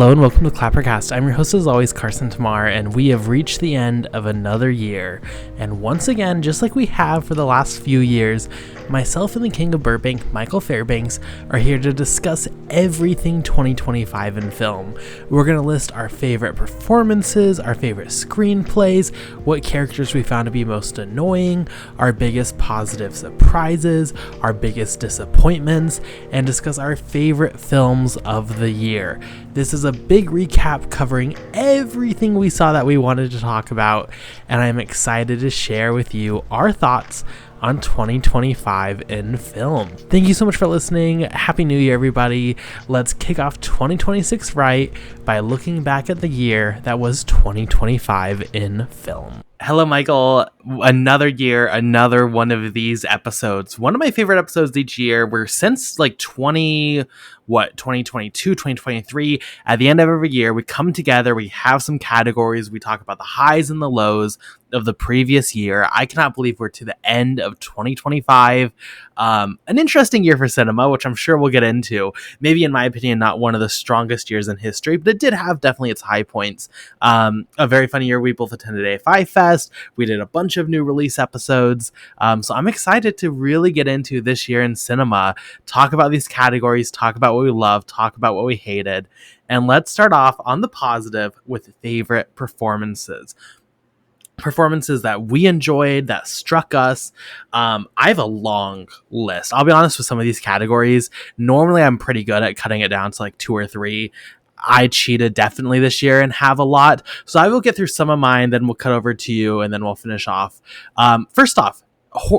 Hello and welcome to ClapperCast. I'm your host as always, Carson Timar, and we have reached the end of another year. And once again, just like we have for the last few years, myself and the King of Burbank, Michael Fairbanks, are here to discuss everything 2025 in film. We're going to list our favorite performances, our favorite screenplays, what characters we found to be most annoying, our biggest positive surprises, our biggest disappointments, and discuss our favorite films of the year. This is a big recap covering everything we saw that we wanted to talk about, and I'm excited to share with you our thoughts on 2025 in film. Thank you so much for listening. Happy New Year, everybody. Let's kick off 2026 right by looking back at the year that was 2025 in film. Hello, Michael. Another year, another one of these episodes. One of my favorite episodes each year. We're since like 2022, 2023. At the end of every year, we come together, we have some categories, we talk about the highs and the lows of the previous year. I cannot believe we're to the end of 2025. An interesting year for cinema, which I'm sure we'll get into. Maybe, in my opinion, not one of the strongest years in history, but it did have definitely its high points. A very funny year. We both attended AFI Fest. We did a bunch of new release episodes. So I'm excited to really get into this year in cinema, talk about these categories, talk about what we loved, talk about what we hated. And let's start off on the positive with favorite performances. Performances that we enjoyed, that struck us. I have a long list. I'll be honest with some of these categories. Normally, I'm pretty good at cutting it down to like 2 or 3. I cheated definitely this year and have a lot. So I will get through some of mine, then we'll cut over to you, and then we'll finish off. First off,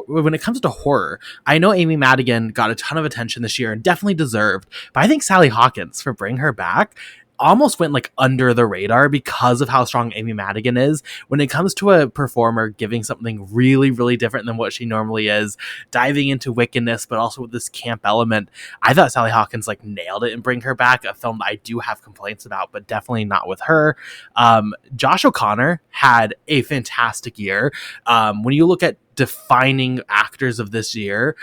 when it comes to horror, I know Amy Madigan got a ton of attention this year and definitely deserved, but I think Sally Hawkins, for bringing her back, almost went like under the radar because of how strong Amy Madigan is. When it comes to a performer giving something really, really different than what she normally is, diving into wickedness, but also with this camp element, I thought Sally Hawkins like nailed it and bring her back. A film that I do have complaints about, but definitely not with her. Josh O'Connor had a fantastic year. When you look at defining actors of this year,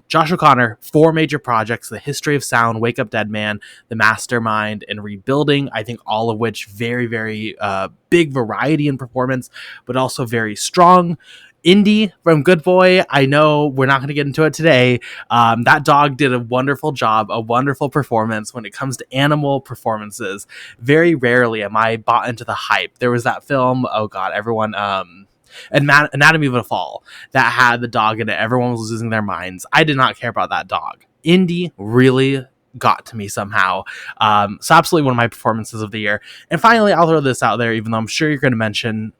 Josh O'Connor, 4 major projects: The History of Sound, Wake Up Dead Man, The Mastermind, and Rebuilding. I think all of which very, very big variety in performance, but also very strong. Indy from Good Boy, I know we're not going to get into it today. That dog did a wonderful job, a wonderful performance. When it comes to animal performances, very rarely am I bought into the hype. There was that film, oh god, everyone, Anatomy of a Fall, that had the dog in it. Everyone was losing their minds. I did not care about that dog. Indy really got to me somehow. So absolutely one of my performances of the year. And finally, I'll throw this out there, even though I'm sure you're going to mention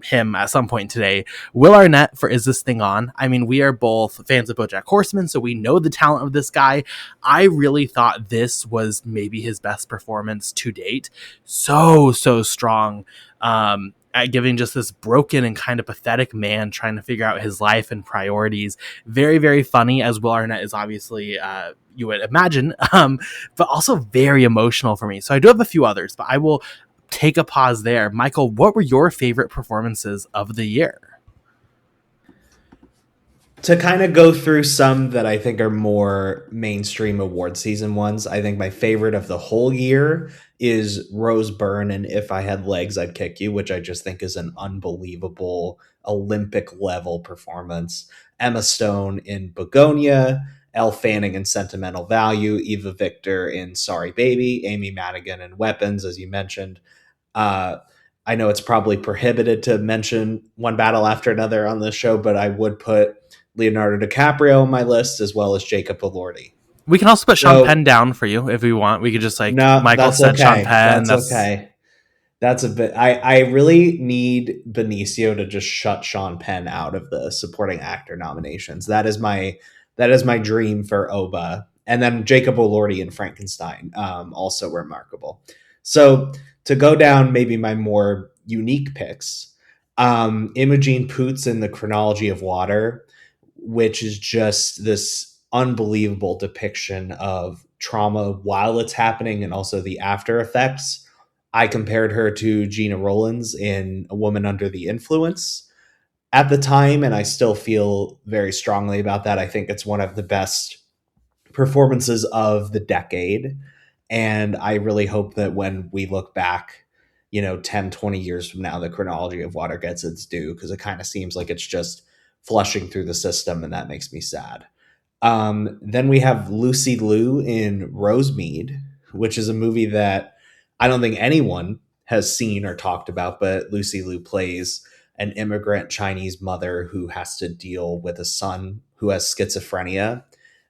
him at some point today. Will Arnett for Is This Thing On? I mean, we are both fans of BoJack Horseman, so we know the talent of this guy. I really thought this was maybe his best performance to date. So strong. At giving just this broken and kind of pathetic man trying to figure out his life and priorities. Very, very funny, as Will Arnett is obviously, you would imagine, but also very emotional for me. So I do have a few others, but I will take a pause there. Michael, what were your favorite performances of the year? To kind of go through some that I think are more mainstream award season ones, I think my favorite of the whole year is Rose Byrne and If I Had Legs, I'd Kick You, which I just think is an unbelievable Olympic level performance. Emma Stone in Begonia, Elle Fanning in Sentimental Value, Eva Victor in Sorry Baby, Amy Madigan in Weapons, as you mentioned. I know it's probably prohibited to mention one battle after another on this show, but I would put Leonardo DiCaprio on my list, as well as Jacob Elordi. We can also put Sean Penn down for you if we want. We could just like, no, Michael said okay. Sean Penn. That's okay. That's a bit. I really need Benicio to just shut Sean Penn out of the supporting actor nominations. That is my dream for Oba. And then Jacob Elordi in Frankenstein, also remarkable. So to go down maybe my more unique picks, Imogen Poots in The Chronology of Water, which is just this unbelievable depiction of trauma while it's happening and also the after effects. I compared her to Gina Rollins in A Woman Under the Influence at the time, and I still feel very strongly about that. I think it's one of the best performances of the decade. And I really hope that when we look back, 10, 20 years from now, the chronology of water gets its due, because it kind of seems like it's just flushing through the system, and that makes me sad. Then we have Lucy Liu in Rosemead, which is a movie that I don't think anyone has seen or talked about, but Lucy Liu plays an immigrant Chinese mother who has to deal with a son who has schizophrenia.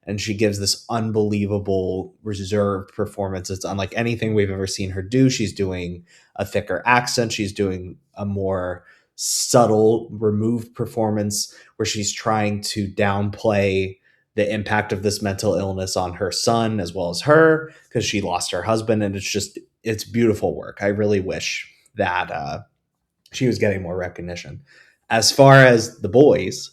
And she gives this unbelievable reserved performance. It's unlike anything we've ever seen her do. She's doing a thicker accent. She's doing a more subtle, removed performance where she's trying to downplay the impact of this mental illness on her son as well as her, because she lost her husband. And it's beautiful work. I really wish that she was getting more recognition. As far as the boys,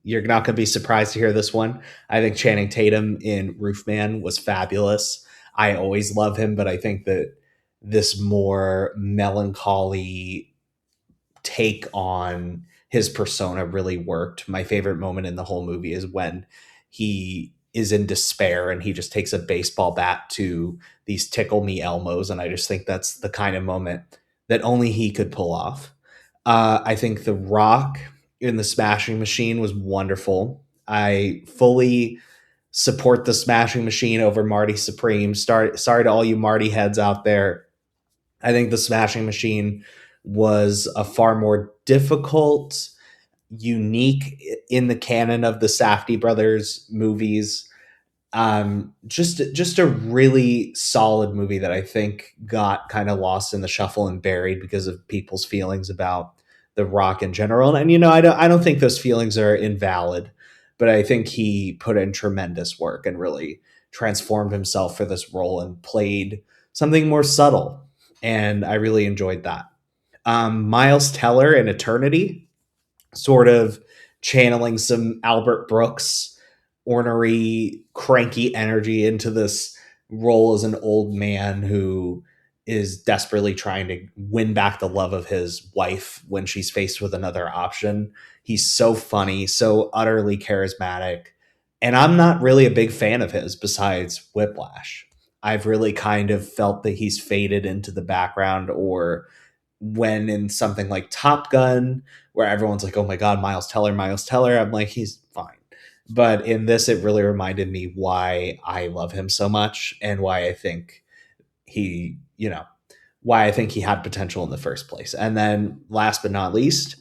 you're not going to be surprised to hear this one. I think Channing Tatum in Roofman was fabulous. I always love him, but I think that this more melancholy take on his persona really worked. My favorite moment in the whole movie is when he is in despair and he just takes a baseball bat to these Tickle Me Elmos. And I just think that's the kind of moment that only he could pull off. I think The Rock in The Smashing Machine was wonderful. I fully support The Smashing Machine over Marty Supreme. Sorry to all you Marty heads out there. I think The Smashing Machine was a far more difficult, unique in the canon of the Safdie brothers movies. Just a really solid movie that I think got kind of lost in the shuffle and buried because of people's feelings about The Rock in general. And I don't think those feelings are invalid, but I think he put in tremendous work and really transformed himself for this role and played something more subtle. And I really enjoyed that. Miles Teller in Eternity, sort of channeling some Albert Brooks ornery, cranky energy into this role as an old man who is desperately trying to win back the love of his wife when she's faced with another option. He's so funny, so utterly charismatic. And I'm not really a big fan of his besides Whiplash. I've really kind of felt that he's faded into the background, or when in something like Top Gun, where everyone's like, oh my God, Miles Teller, Miles Teller. I'm like, he's fine. But in this, it really reminded me why I love him so much and why I think he, why I think he had potential in the first place. And then last but not least,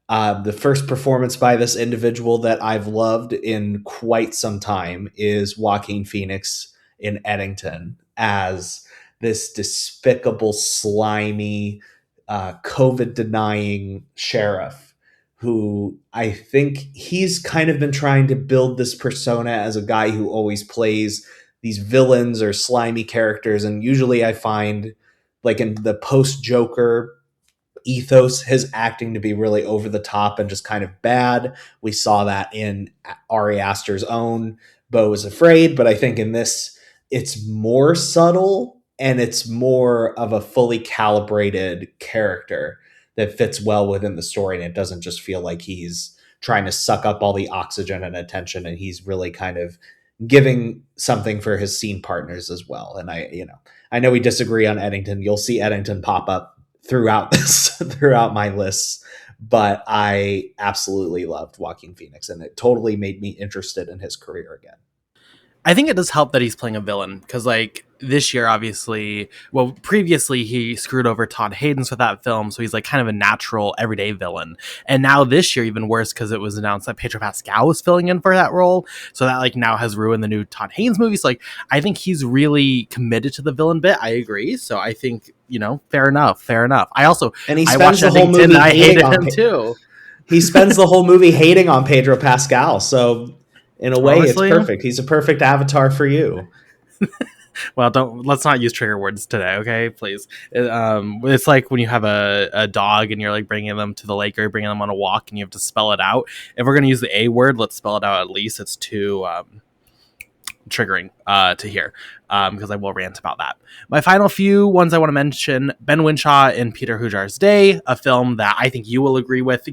the first performance by this individual that I've loved in quite some time is Joaquin Phoenix in Eddington as this despicable, slimy, COVID denying sheriff who I think he's kind of been trying to build this persona as a guy who always plays these villains or slimy characters. And usually I find, like in the post Joker ethos, his acting to be really over the top and just kind of bad. We saw that in Ari Aster's own Beau is Afraid, but I think in this it's more subtle and it's more of a fully calibrated character that fits well within the story, and it doesn't just feel like he's trying to suck up all the oxygen and attention, and he's really kind of giving something for his scene partners as well. And I know we disagree on Eddington. You'll see Eddington pop up throughout throughout my lists, but I absolutely loved Joaquin Phoenix, and it totally made me interested in his career again. I think it does help that he's playing a villain, because like this year, obviously, well, previously he screwed over Todd Haynes with that film, so he's like kind of a natural everyday villain. And now this year, even worse, because it was announced that Pedro Pascal was filling in for that role, so that like now has ruined the new Todd Haynes movie. So like, I think he's really committed to the villain bit. I agree. So I think fair enough. I also I watched the whole movie and I hated him too. He spends the whole movie hating on Pedro Pascal, so in a way, Honestly, it's perfect. He's a perfect avatar for you. Well, let's not use trigger words today, okay? Please. It's like when you have a dog and you're like bringing them to the lake or bringing them on a walk and you have to spell it out. If we're gonna use the A word, let's spell it out at least. It's too triggering to hear, because I will rant about that. My final few ones I want to mention: Ben Winshaw in Peter Hujar's Day, a film that I think you will agree with.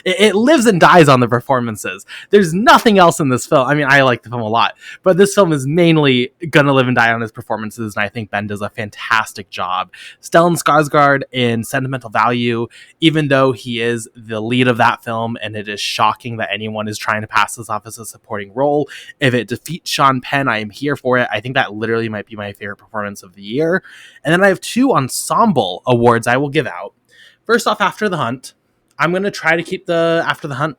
It lives and dies on the performances. There's nothing else in this film. I mean, I like the film a lot, but this film is mainly gonna live and die on his performances, and I think Ben does a fantastic job. Stellan Skarsgård in Sentimental Value, even though he is the lead of that film, and it is shocking that anyone is trying to pass this off as a supporting role. If it defeats Sean Penn, I am here for it. I think that literally might be my favorite performance of the year. And then I have 2 ensemble awards I will give out. First off, After the Hunt. I'm going to try to keep the After the Hunt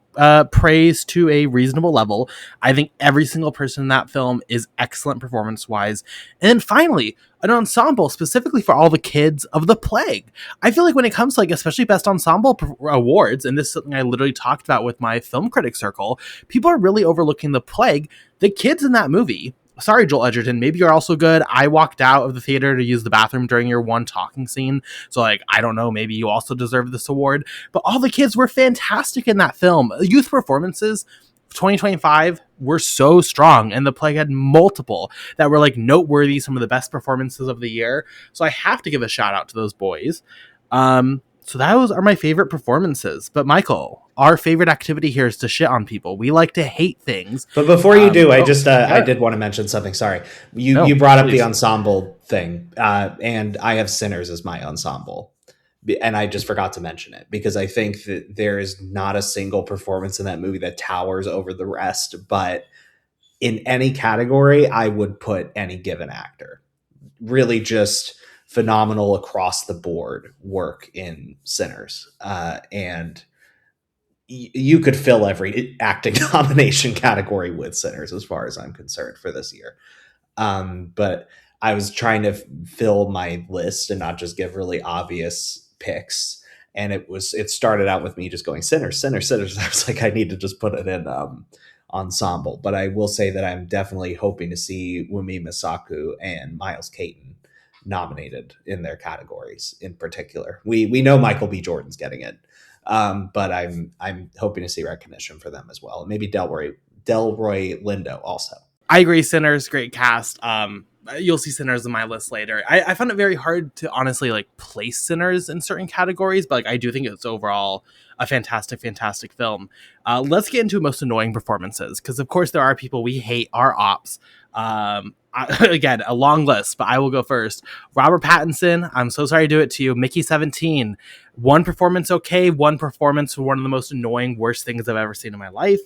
praise to a reasonable level. I think every single person in that film is excellent performance-wise. And then finally, an ensemble specifically for all the kids of The Plague. I feel like when it comes to, like, especially Best Ensemble awards, and this is something I literally talked about with my film critic circle, people are really overlooking The Plague. The kids in that movie, sorry, Joel Edgerton, maybe you're also good. I walked out of the theater to use the bathroom during your one talking scene. So, like, I don't know, maybe you also deserve this award. But all the kids were fantastic in that film. Youth performances, 2025, were so strong. And The Plague had multiple that were, like, noteworthy, some of the best performances of the year. So I have to give a shout out to those boys. So those are my favorite performances. But Michael, our favorite activity here is to shit on people. We like to hate things. But before you do, I did want to mention something. Sorry. You brought up the ensemble thing, and I have Sinners as my ensemble. And I just forgot to mention it because I think that there is not a single performance in that movie that towers over the rest. But in any category, I would put any given actor. Really just phenomenal across the board work in Sinners. And you could fill every acting nomination category with Sinners as far as I'm concerned for this year. But I was trying to fill my list and not just give really obvious picks. And it started out with me just going Sinners. I was like, I need to just put it in ensemble. But I will say that I'm definitely hoping to see Wumi Masaku and Miles Caton nominated in their categories in particular. We know Michael B. Jordan's getting it. But I'm hoping to see recognition for them as well. Maybe Delroy Lindo also. I agree. Sinners, great cast. You'll see Sinners in my list later. I found it very hard to honestly, like, place Sinners in certain categories, but, like, I do think it's overall a fantastic film. Let's get into most annoying performances, because of course there are people we hate, our ops. Again, a long list, but I will go first. Robert Pattinson, I'm so sorry to do it to you. Mickey 17, one performance okay, one performance for one of the most annoying, worst things I've ever seen in my life.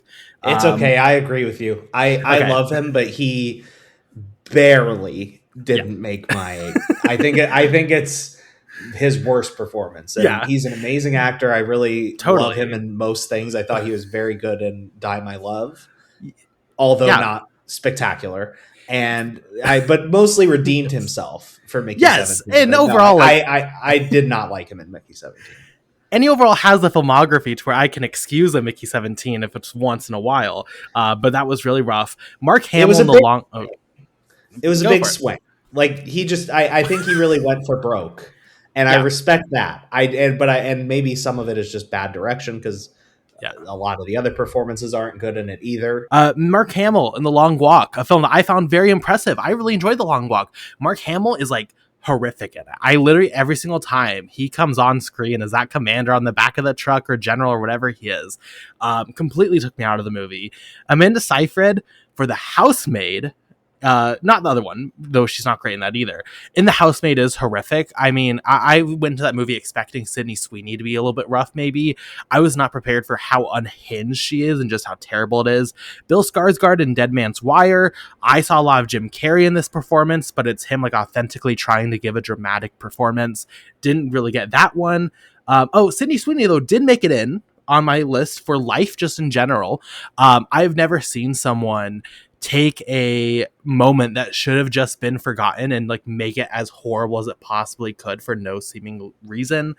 It's okay. I agree with you. I love him, but he barely didn't make my. I think it's his worst performance. And he's an amazing actor. I really love him in most things. I thought he was very good in Die My Love, although not spectacular. But mostly redeemed himself for Mickey 17. And overall, I did not like him in Mickey 17. And he overall has the filmography to where I can excuse a Mickey 17 if it's once in a while. But that was really rough. Mark Hamill it was a big swing. Like, he just, I think he really went for broke, and I respect that. And maybe some of it is just bad direction because a lot of the other performances aren't good in it either. Mark Hamill in The Long Walk, a film that I found very impressive. I really enjoyed The Long Walk. Mark Hamill is, like, horrific in it. I literally, every single time he comes on screen as that commander on the back of the truck or general or whatever he is, completely took me out of the movie. Amanda Seyfried for The Housemaid. Not the other one, though she's not great in that either. In The Housemaid is horrific. I mean, I went to that movie expecting Sydney Sweeney to be a little bit rough, maybe. I was not prepared for how unhinged she is and just how terrible it is. Bill Skarsgård in Dead Man's Wire. I saw a lot of Jim Carrey in this performance, but it's him, like, authentically trying to give a dramatic performance. Didn't really get that one. Sydney Sweeney, though, did make it in on my list for Life just in general. I've never seen someone take a moment that should have just been forgotten and, like, make it as horrible as it possibly could for no seeming reason.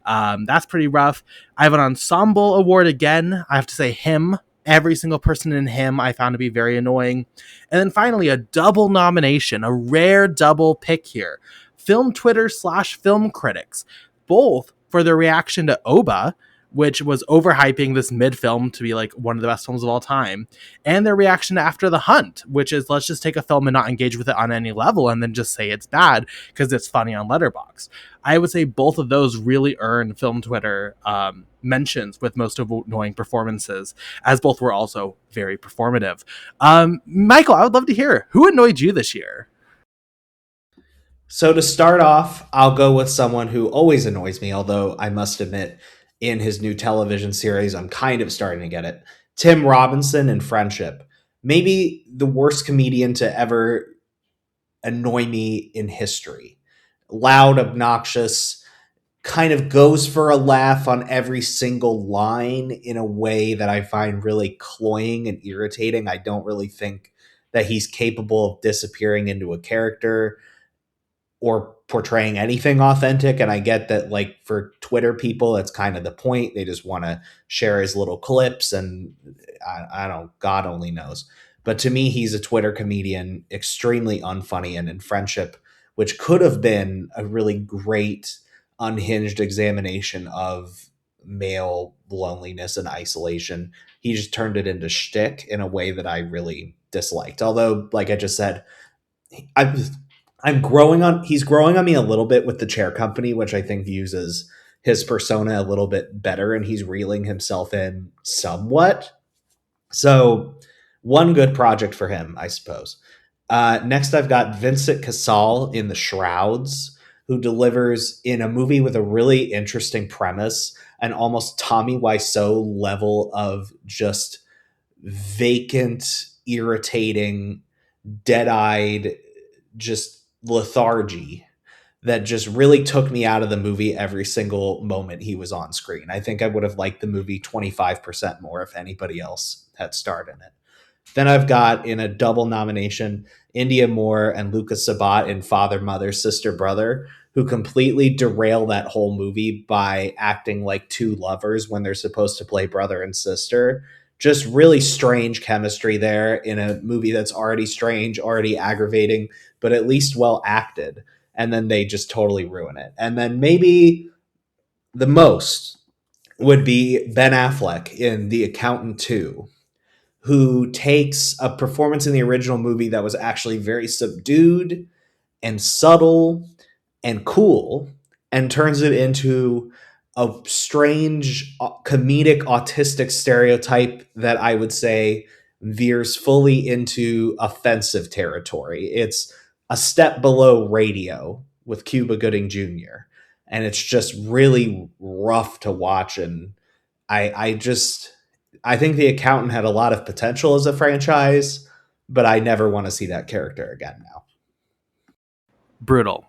That's pretty rough. I have an ensemble award again. I have to say him. Every single person in him I found to be very annoying. And then finally, a double nomination, a rare double pick here. Film Twitter / film critics, both for their reaction to Oba, which was overhyping this mid film to be like one of the best films of all time, and their reaction to After the Hunt, which is let's just take a film and not engage with it on any level and then just say it's bad because it's funny on Letterboxd. I would say both of those really earned film Twitter mentions with most of annoying performances, as both were also very performative. Michael, I would love to hear who annoyed you this year. So to start off, I'll go with someone who always annoys me, although I must admit, in his new television series, I'm kind of starting to get it. Tim Robinson in Friendship. Maybe the worst comedian to ever annoy me in history. Loud, obnoxious, kind of goes for a laugh on every single line in a way that I find really cloying and irritating. I don't really think that he's capable of disappearing into a character or portraying anything authentic. And I get that, like, for Twitter people, that's kind of the point. They just want to share his little clips, and I don't, God only knows. But to me, he's a Twitter comedian, extremely unfunny, and in Friendship, which could have been a really great, unhinged examination of male loneliness and isolation, he just turned it into shtick in a way that I really disliked. Although, like I just said, I I'm growing on he's growing on me a little bit with the chair company, which I think uses his persona a little bit better, and he's reeling himself in somewhat. So one good project for him, I suppose. Next, I've got Vincent Cassel in The Shrouds, who delivers in a movie with a really interesting premise, an almost Tommy Wiseau level of just vacant, irritating, dead-eyed, just lethargy that just really took me out of the movie every single moment he was on screen. I think I would have liked the movie 25% more if anybody else had starred in it. Then I've got, in a double nomination, India Moore and Lucas Sabat in Father, Mother, Sister, Brother, who completely derail that whole movie by acting like two lovers when they're supposed to play brother and sister. Just really strange chemistry there in a movie that's already strange, already aggravating, but at least well acted. And then they just totally ruin it. And then maybe the most would be Ben Affleck in The Accountant 2, who takes a performance in the original movie that was actually very subdued and subtle and cool and turns it into a strange comedic autistic stereotype that I would say veers fully into offensive territory. It's a step below Radio with Cuba Gooding Jr. And it's just really rough to watch. And I think The Accountant had a lot of potential as a franchise, but I never want to see that character again now. Brutal.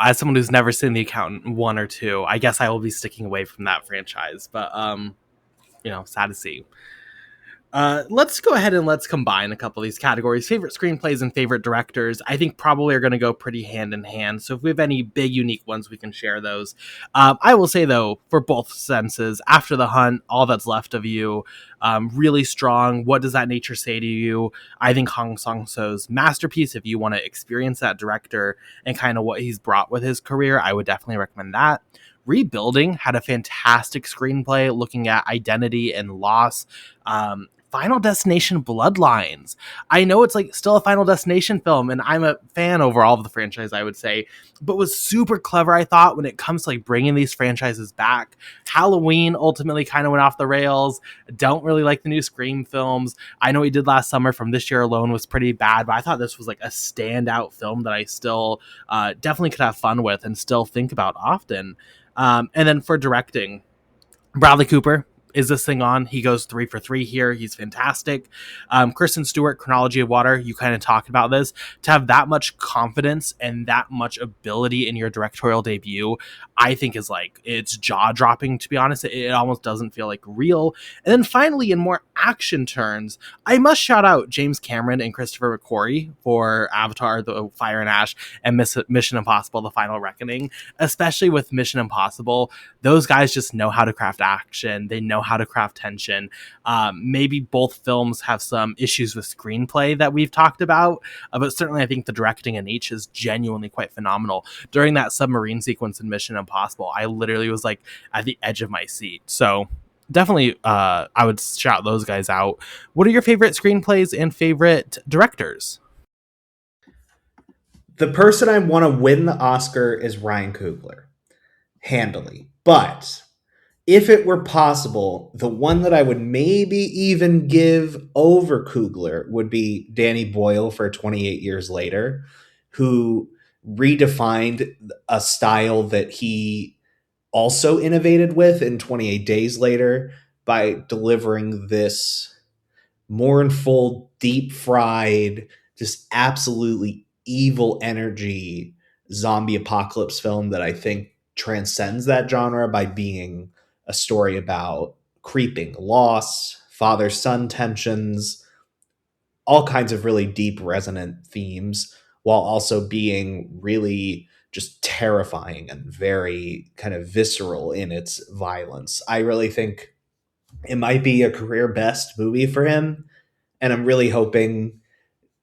As someone who's never seen The Accountant 1 or 2, I guess I will be sticking away from that franchise. But sad to see. Let's go ahead and let's combine a couple of these categories. Favorite screenplays and favorite directors, I think probably are going to go pretty hand in hand. So if we have any big, unique ones, we can share those. I will say, though, for both senses, After the Hunt, All That's Left of You, really strong. What Does That Nature Say to You? I think Hong Sang-soo's masterpiece. If you want to experience that director and kind of what he's brought with his career, I would definitely recommend that. Rebuilding had a fantastic screenplay looking at identity and loss. Final Destination Bloodlines. I know it's like still a Final Destination film, and I'm a fan overall of the franchise, I would say, but was super clever, I thought, when it comes to like bringing these franchises back. Halloween ultimately kind of went off the rails. Don't really like the new Scream films. I know he did last summer from This Year Alone was pretty bad, but I thought this was like a standout film that I still definitely could have fun with and still think about often. And then for directing, Bradley Cooper, is this thing on? He goes 3 for 3 here. He's fantastic. Kristen Stewart, Chronology of Water, you kind of talked about this. To have that much confidence and that much ability in your directorial debut, I think is like, it's jaw-dropping, to be honest. It almost doesn't feel like real. And then finally, in more action turns, I must shout out James Cameron and Christopher McQuarrie for Avatar, The Fire and Ash, and Mission Impossible, The Final Reckoning. Especially with Mission Impossible, those guys just know how to craft action. They know how to craft tension. Maybe both films have some issues with screenplay that we've talked about, but certainly I think the directing in each is genuinely quite phenomenal. During that submarine sequence in Mission Impossible, I literally was like at the edge of my seat. So definitely, I would shout those guys out. What are your favorite screenplays and favorite directors? The person I want to win the Oscar is Ryan Coogler, handily. But if it were possible, the one that I would maybe even give over Coogler would be Danny Boyle for 28 Years Later, who redefined a style that he also innovated with in 28 Days Later by delivering this mournful, deep fried, just absolutely evil energy zombie apocalypse film that I think transcends that genre by being a story about creeping loss, father son tensions, all kinds of really deep, resonant themes, while also being really just terrifying and very kind of visceral in its violence. I really think it might be a career best movie for him, and I'm really hoping,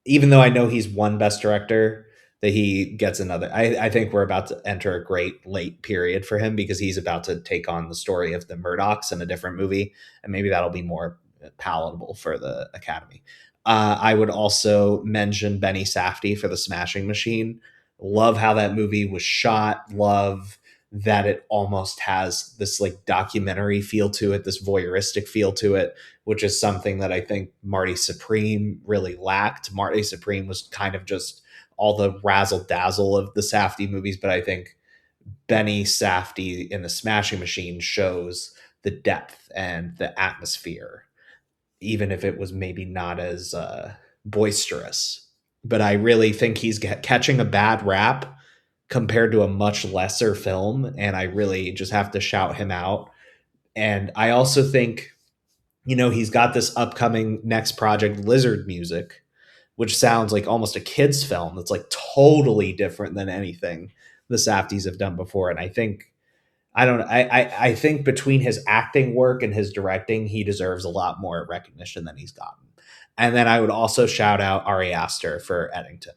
even though I know he's won Best Director, that he gets another. I think we're about to enter a great late period for him because he's about to take on the story of the Murdochs in a different movie, and maybe that'll be more palatable for the Academy. I would also mention Benny Safdie for The Smashing Machine. Love how that movie was shot. Love that it almost has this like documentary feel to it, this voyeuristic feel to it, which is something that I think Marty Supreme really lacked. Marty Supreme was kind of just all the razzle dazzle of the Safdie movies, but I think Benny Safdie in The Smashing Machine shows the depth and the atmosphere, even if it was maybe not as boisterous. But I really think he's catching a bad rap compared to a much lesser film, and I really just have to shout him out. And I also think, he's got this upcoming next project, Lizard Music, which sounds like almost a kid's film that's like totally different than anything the Safdies have done before. And I think I think between his acting work and his directing, he deserves a lot more recognition than he's gotten. And then I would also shout out Ari Aster for Eddington.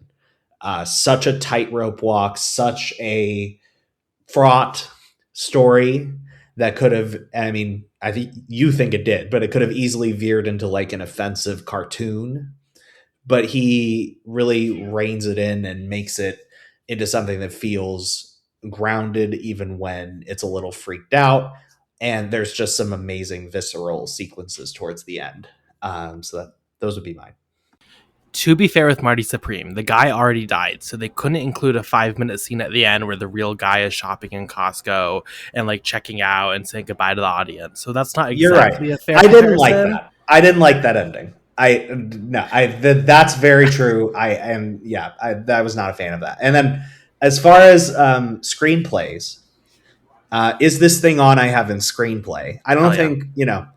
Such a tightrope walk, such a fraught story that could have, I mean, I think you think it did, but it could have easily veered into like an offensive cartoon. But he really reins it in and makes it into something that feels grounded even when it's a little freaked out. And there's just some amazing visceral sequences towards the end. Those would be mine. To be fair with Marty Supreme, the guy already died, so they couldn't include a 5-minute scene at the end where the real guy is shopping in Costco and like checking out and saying goodbye to the audience. So that's not You're right. exactly a fair I didn't like comparison. that. I didn't like that ending. That's very true. I was not a fan of that. And then as far as screenplays, Is This Thing On? I have in screenplay. I don't Hell yeah. think,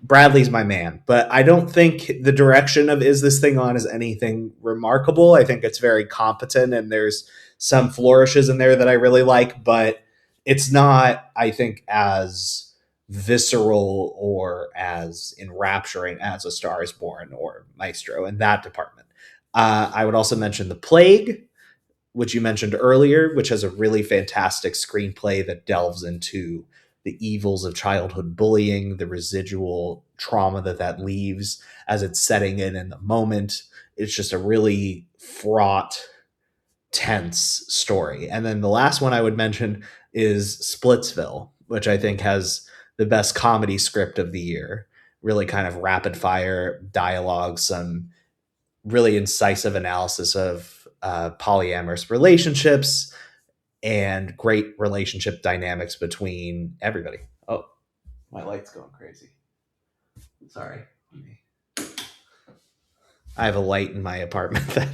Bradley's my man, but I don't think the direction of Is This Thing On is anything remarkable. I think it's very competent and there's some flourishes in there that I really like, but it's not, I think, as visceral or as enrapturing as A Star is Born or Maestro in that department. I would also mention The Plague, which you mentioned earlier, which has a really fantastic screenplay that delves into the evils of childhood bullying, the residual trauma that leaves as it's setting in the moment. It's just a really fraught, tense story. And then the last one I would mention is Splitsville, which I think has the best comedy script of the year. Really kind of rapid fire dialogue, some really incisive analysis of polyamorous relationships and great relationship dynamics between everybody. Oh, my light's going crazy. Sorry. I have a light in my apartment that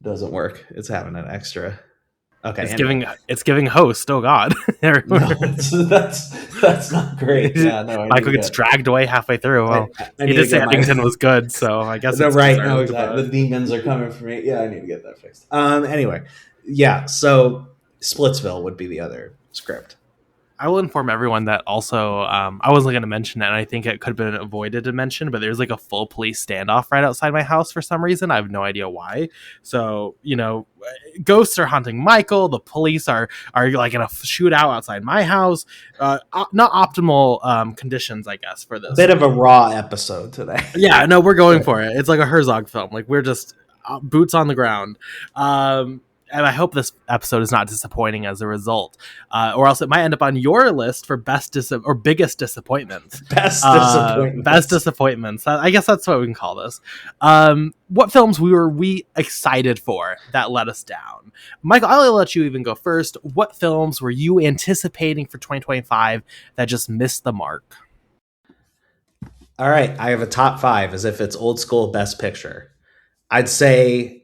doesn't work. It's having an extra. Okay, It's giving host. Oh God, no, that's not great. Yeah, no, Michael gets dragged away halfway through. Well, he did say Eddington was good, so I guess no, it's right. No, exactly. The demons are coming for me. Yeah, I need to get that fixed. Anyway, yeah. So Splitsville would be the other script. I will inform everyone that also I wasn't going to mention it, and I think it could have been avoided to mention, but there's like a full police standoff right outside my house for some reason. I have no idea why. So, ghosts are haunting Michael. The police are like in a shootout outside my house. Not optimal conditions, I guess, for A this. bit of a raw episode today. Yeah, no, we're going for it. It's like a Herzog film. Like we're just boots on the ground. And I hope this episode is not disappointing as a result, or else it might end up on your list for or biggest disappointments. Best disappointments. Best disappointments. I guess that's what we can call this. What films were we excited for that let us down? Michael, I'll let you even go first. What films were you anticipating for 2025 that just missed the mark? All right, I have a top 5 as if it's old school best picture. I'd say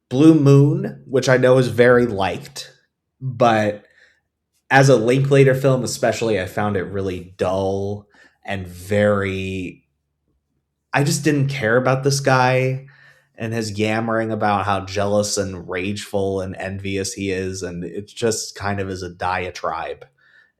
Blue Moon, which I know is very liked, but as a Linklater film especially, I found it really dull and I just didn't care about this guy and his yammering about how jealous and rageful and envious he is, and it just kind of is a diatribe,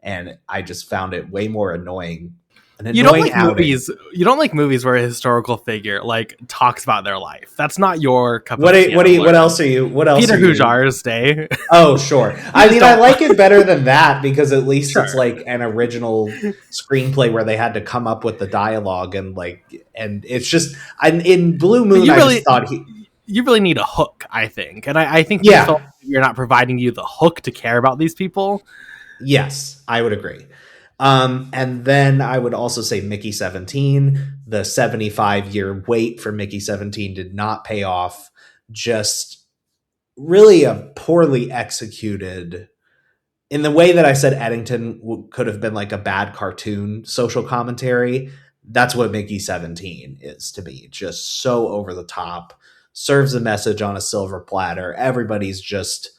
and I just found it way more annoying. You don't like movies. You don't like movies where a historical figure like talks about their life. That's not your cup of tea. What else are you? What else? Peter Hujar's Day. Oh, sure. I mean, I like it better than that because at least it's like an original screenplay where they had to come up with the dialogue and it's just in Blue Moon. I just thought you really need a hook, I think, and I think you're not providing you the hook to care about these people. Yes, I would agree. And then I would also say Mickey 17, the 75-year wait for Mickey 17 did not pay off. Just really a poorly executed, in the way that I said Eddington could have been like a bad cartoon social commentary. That's what Mickey 17 is to me. Just so over the top, serves a message on a silver platter. Everybody's just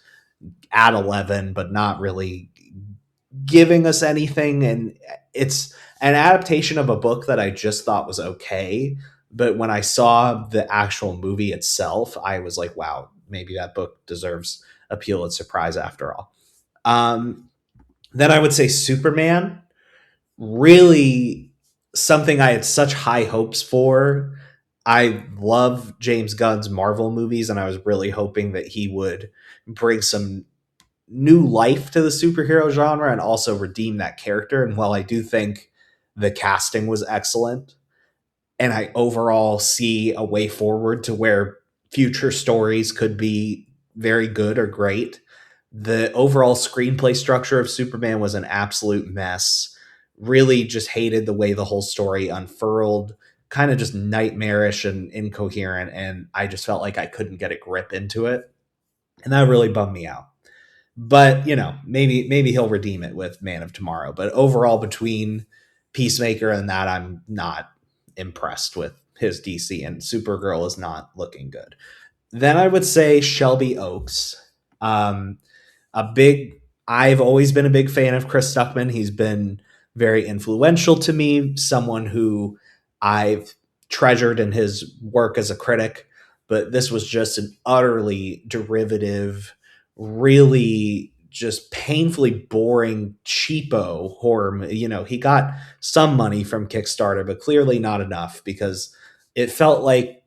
at 11, but not really giving us anything, and it's an adaptation of a book that I just thought was okay, but when I saw the actual movie itself, I was like, wow, maybe that book deserves a Pulitzer Prize after all. Then I would say Superman, really something I had such high hopes for. I love James Gunn's Marvel movies, and I was really hoping that he would bring some new life to the superhero genre and also redeem that character. And while I do think the casting was excellent, and I overall see a way forward to where future stories could be very good or great, the overall screenplay structure of Superman was an absolute mess. Really just hated the way the whole story unfurled, kind of just nightmarish and incoherent, and I just felt like I couldn't get a grip into it. And that really bummed me out. But, maybe he'll redeem it with Man of Tomorrow. But overall, between Peacemaker and that, I'm not impressed with his DC, and Supergirl is not looking good. Then I would say Shelby Oaks. I've always been a big fan of Chris Stuckman. He's been very influential to me, someone who I've treasured in his work as a critic. But this was just an utterly derivative, really just painfully boring, cheapo horror. He got some money from Kickstarter, but clearly not enough, because it felt like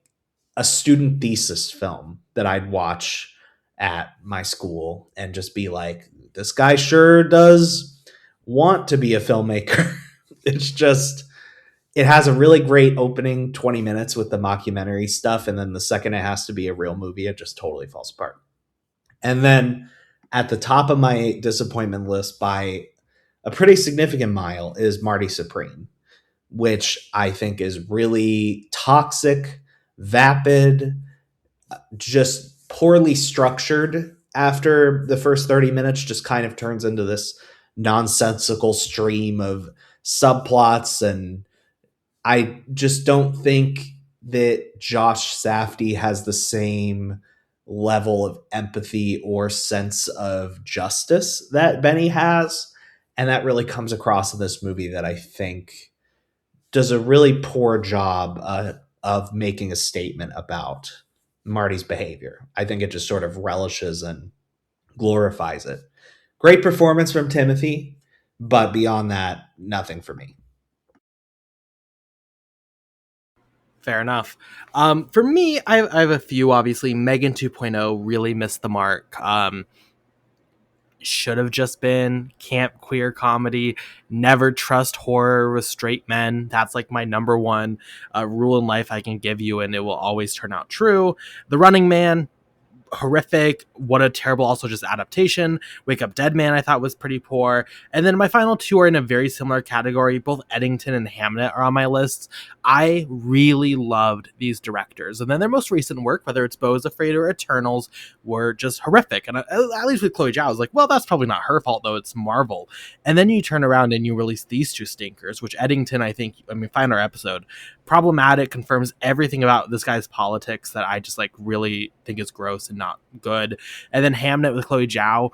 a student thesis film that I'd watch at my school and just be like, this guy sure does want to be a filmmaker. It has a really great opening 20 minutes with the mockumentary stuff, and then the second it has to be a real movie, it just totally falls apart. And then at the top of my disappointment list by a pretty significant mile is Marty Supreme, which I think is really toxic, vapid, just poorly structured. After the first 30 minutes, just kind of turns into this nonsensical stream of subplots, and I just don't think that Josh Safdie has the same level of empathy or sense of justice that Benny has. And that really comes across in this movie, that I think does a really poor job of making a statement about Marty's behavior. I think it just sort of relishes and glorifies it. Great performance from Timothy. But beyond that, nothing for me. Fair enough. For me, I have a few. Obviously, Megan 2.0 really missed the mark. Should have just been camp queer comedy. Never trust horror with straight men. That's like my number one rule in life I can give you, and it will always turn out true. The Running Man, horrific. What a terrible, also just adaptation. Wake Up Dead Man, I thought was pretty poor. And then my final two are in a very similar category. Both Eddington and Hamnet are on my list. I really loved these directors. And then their most recent work, whether it's Beau is Afraid or Eternals, were just horrific. And at least with Chloe Zhao, I was like, well, that's probably not her fault, though. It's Marvel. And then you turn around and you release these two stinkers, which Eddington, find our episode. Problematic, confirms everything about this guy's politics that I just like really think is gross and not good. And then Hamnet with Chloe Zhao,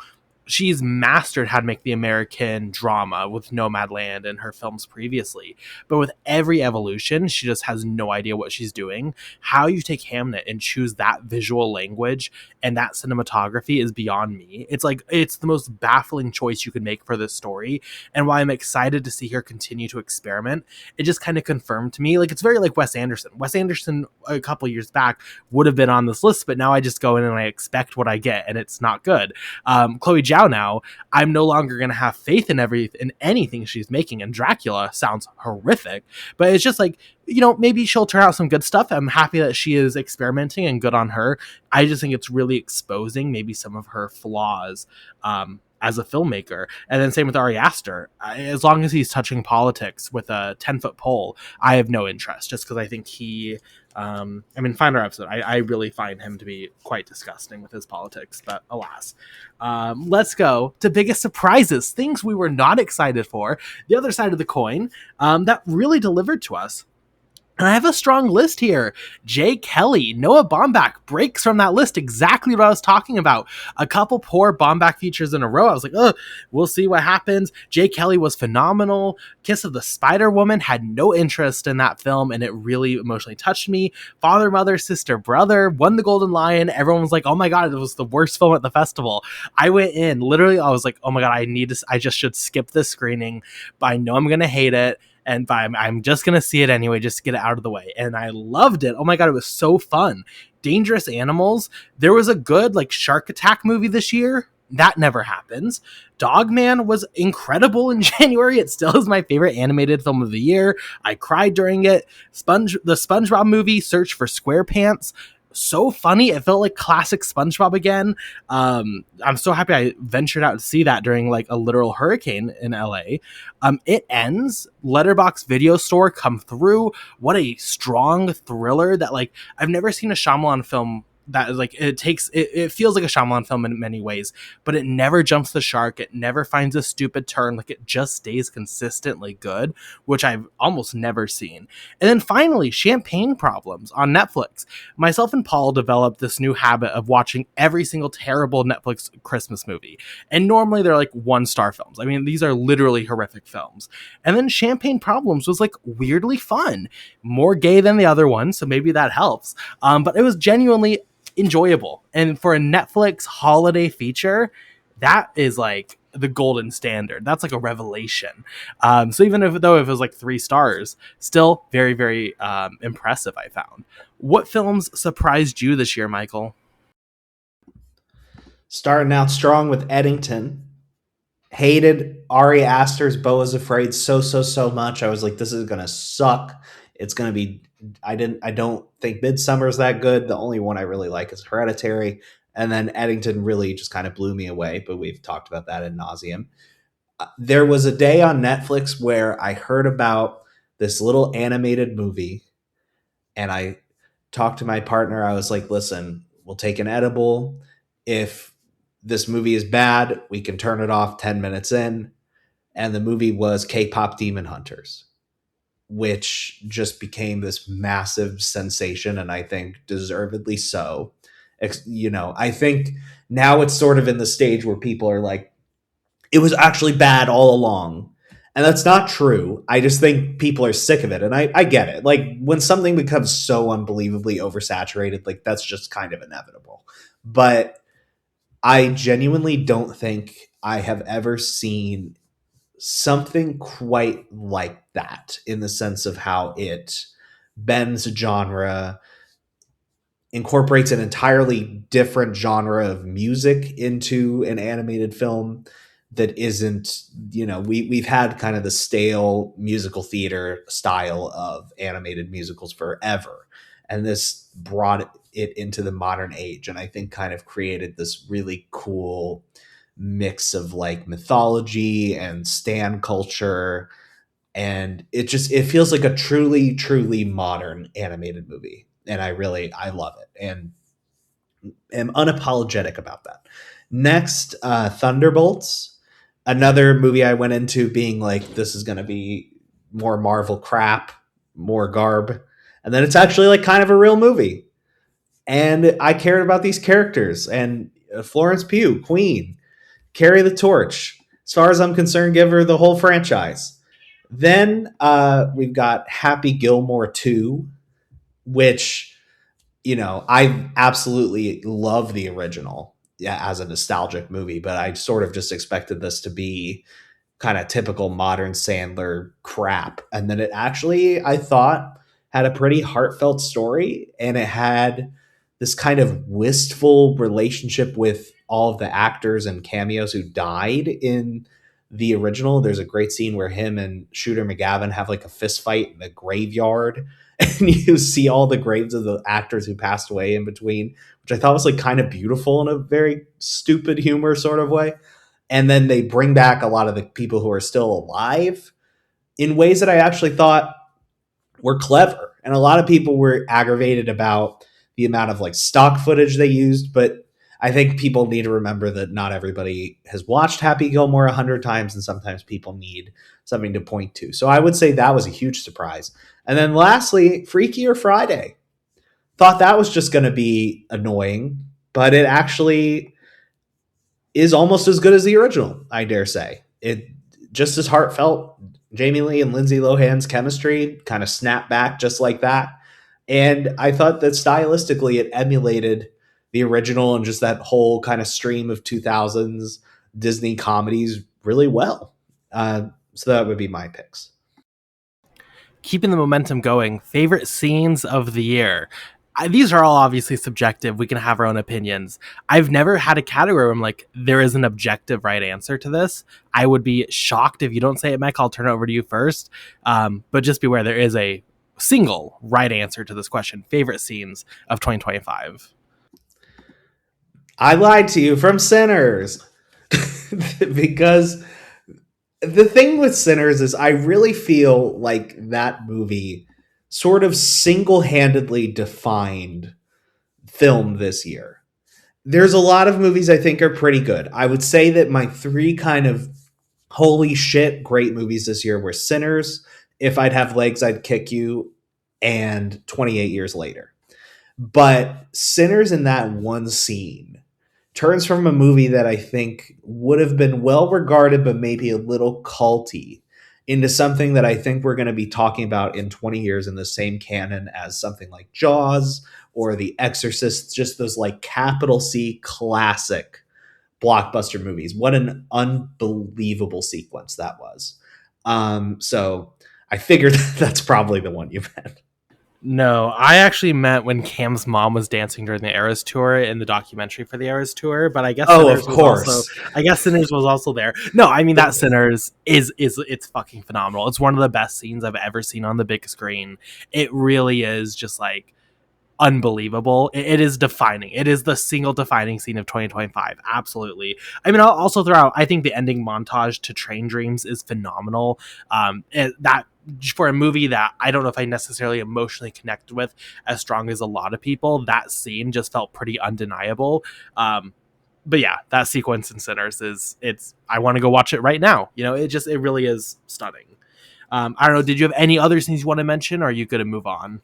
she's mastered how to make the American drama with Nomadland and her films previously. But with every evolution, she just has no idea what she's doing. How you take Hamnet and choose that visual language and that cinematography is beyond me. It's like, it's the most baffling choice you could make for this story. And while I'm excited to see her continue to experiment, it just kind of confirmed to me, like, it's very like Wes Anderson. Wes Anderson, a couple years back, would have been on this list, but now I just go in and I expect what I get, and it's not good. Chloe Zhao now, I'm no longer going to have faith in anything she's making. And Dracula sounds horrific, but it's just like, maybe she'll turn out some good stuff. I'm happy that she is experimenting, and good on her. I just think it's really exposing maybe some of her flaws as a filmmaker. And then same with Ari Aster. As long as he's touching politics with a 10-foot pole, I have no interest, just because I think he find our episode. I really find him to be quite disgusting with his politics, but alas. Let's go to biggest surprises, things we were not excited for, the other side of the coin, that really delivered to us. And I have a strong list here. Jay Kelly, Noah Baumbach breaks from that list, exactly what I was talking about. A couple poor Baumbach features in a row. I was like, we'll see what happens. Jay Kelly was phenomenal. Kiss of the Spider Woman, had no interest in that film, and it really emotionally touched me. Father, Mother, Sister, Brother won the Golden Lion. Everyone was like, oh my God, it was the worst film at the festival. I went in, literally, I was like, oh my God, I just should skip this screening, but I know I'm going to hate it. And I'm just going to see it anyway, just to get it out of the way. And I loved it. Oh my God, it was so fun. Dangerous Animals. There was a good like shark attack movie this year. That never happens. Dogman was incredible in January. It still is my favorite animated film of the year. I cried during it. The SpongeBob movie, Search for SquarePants. So funny. It felt like classic SpongeBob again. I'm so happy I ventured out to see that during like a literal hurricane in LA. It Ends, Letterbox Video Store, come through. What a strong thriller that, like, I've never seen a Shyamalan film that is like, it feels like a Shyamalan film in many ways, but it never jumps the shark. It never finds a stupid turn. Like, it just stays consistently good, which I've almost never seen. And then finally, Champagne Problems on Netflix. Myself and Paul developed this new habit of watching every single terrible Netflix Christmas movie. And normally they're like 1-star films. I mean, these are literally horrific films. And then Champagne Problems was like weirdly fun, more gay than the other one, so maybe that helps. But it was genuinely enjoyable. And for a Netflix holiday feature, that is like the golden standard. That's like a revelation. So even if it was like 3 stars, still very, very impressive, I found. What films surprised you this year, Michael? Starting out strong with Eddington. Hated Ari Aster's Beau is Afraid so much. I was like, this is gonna suck. It's gonna be. I don't think Midsummer's that good. The only one I really like is Hereditary, and then Eddington really just kind of blew me away. But we've talked about that ad nauseum. There was a day on Netflix where I heard about this little animated movie, and I talked to my partner. I was like, listen, we'll take an edible. If this movie is bad, we can turn it off 10 minutes in. And the movie was K-pop Demon Hunters, which just became this massive sensation, and I think deservedly so. I think now it's sort of in the stage where people are like, it was actually bad all along. And that's not true. I just think people are sick of it. And I get it. Like, when something becomes so unbelievably oversaturated, like, that's just kind of inevitable. But I genuinely don't think I have ever seen something quite like that in the sense of how it bends genre, incorporates an entirely different genre of music into an animated film that isn't, we've had kind of the stale musical theater style of animated musicals forever, and this brought it into the modern age, and I think kind of created this really cool mix of like mythology and stan culture, and it feels like a truly modern animated movie, and I love it and am unapologetic about that. Next, Thunderbolts, another movie I went into being like, this is going to be more Marvel crap, more garb, and then it's actually like kind of a real movie, and I cared about these characters, and Florence Pugh, Queen, carry the torch. As far as I'm concerned, give her the whole franchise. Then we've got Happy Gilmore 2, which, I absolutely love the original, yeah, as a nostalgic movie, but I sort of just expected this to be kind of typical modern Sandler crap. And then it actually, I thought, had a pretty heartfelt story, and it had this kind of wistful relationship with all of the actors and cameos who died in the original. There's a great scene where him and Shooter McGavin have like a fist fight in the graveyard, and you see all the graves of the actors who passed away in between, which I thought was like kind of beautiful in a very stupid humor sort of way. And then they bring back a lot of the people who are still alive in ways that I actually thought were clever. And a lot of people were aggravated about the amount of like stock footage they used, but I think people need to remember that not everybody has watched Happy Gilmore 100 times, and sometimes people need something to point to. So I would say that was a huge surprise. And then lastly, Freakier Friday. Thought that was just going to be annoying, but it actually is almost as good as the original, I dare say. It just as heartfelt. Jamie Lee and Lindsay Lohan's chemistry kind of snapped back just like that. And I thought that stylistically it emulated the original and just that whole kind of stream of 2000s Disney comedies really well. So that would be my picks. Keeping the momentum going, favorite scenes of the year. These are all obviously subjective. We can have our own opinions. I've never had a category where I'm like, there is an objective right answer to this. I would be shocked if you don't say it, Mike. I'll turn it over to you first. But just beware, there is a single right answer to this question. Favorite scenes of 2025. I lied to you from Sinners. Because the thing with Sinners is I really feel like that movie sort of single-handedly defined film this year. There's a lot of movies I think are pretty good. I would say that my three kind of holy shit great movies this year were Sinners, If I'd Have Legs, I'd Kick You, and 28 Years Later. But Sinners in that one scene turns from a movie that I think would have been well regarded but maybe a little culty into something that I think we're going to be talking about in 20 years in the same canon as something like Jaws or The Exorcist, just those like capital C classic blockbuster movies. What an unbelievable sequence that was. So I figured that's probably the one you meant. No, I actually meant when Cam's mom was dancing during the Eras tour in the documentary for the Eras tour, but I guess Sinners was also there. No, I mean that Sinners is it's fucking phenomenal. It's one of the best scenes I've ever seen on the big screen. It really is just like unbelievable. It is defining. It is the single defining scene of 2025. Absolutely. I mean, I'll also throw out, I think the ending montage to Train Dreams is phenomenal. That for a movie that I don't know if I necessarily emotionally connected with as strong as a lot of people, that scene just felt pretty undeniable. But yeah, that sequence in Sinners I want to go watch it right now. It really is stunning. I don't know. Did you have any other things you want to mention, or are you going to move on?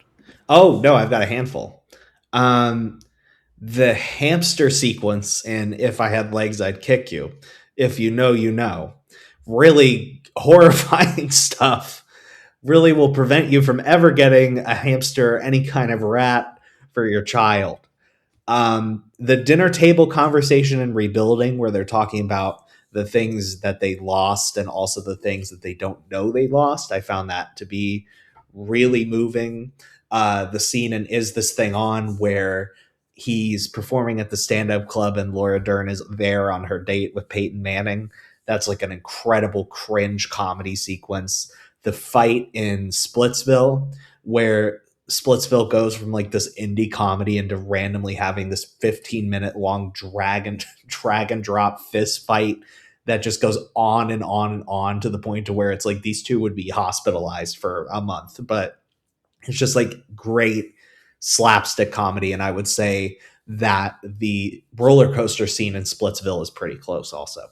Oh, no, I've got a handful. The hamster sequence in If I Had Legs, I'd Kick You. If you know, you know. Really horrifying stuff. Really will prevent you from ever getting a hamster or any kind of rat for your child. The dinner table conversation in Rebuilding, where they're talking about the things that they lost and also the things that they don't know they lost. I found that to be really moving. The scene in Is This Thing On, where he's performing at the stand-up club and Laura Dern is there on her date with Peyton Manning. That's like an incredible cringe comedy sequence. The fight in Splitsville, where Splitsville goes from like this indie comedy into randomly having this 15-minute long drag and drop fist fight that just goes on and on and on to the point to where it's like these two would be hospitalized for a month. But it's just like great slapstick comedy. And I would say that the roller coaster scene in Splitsville is pretty close also.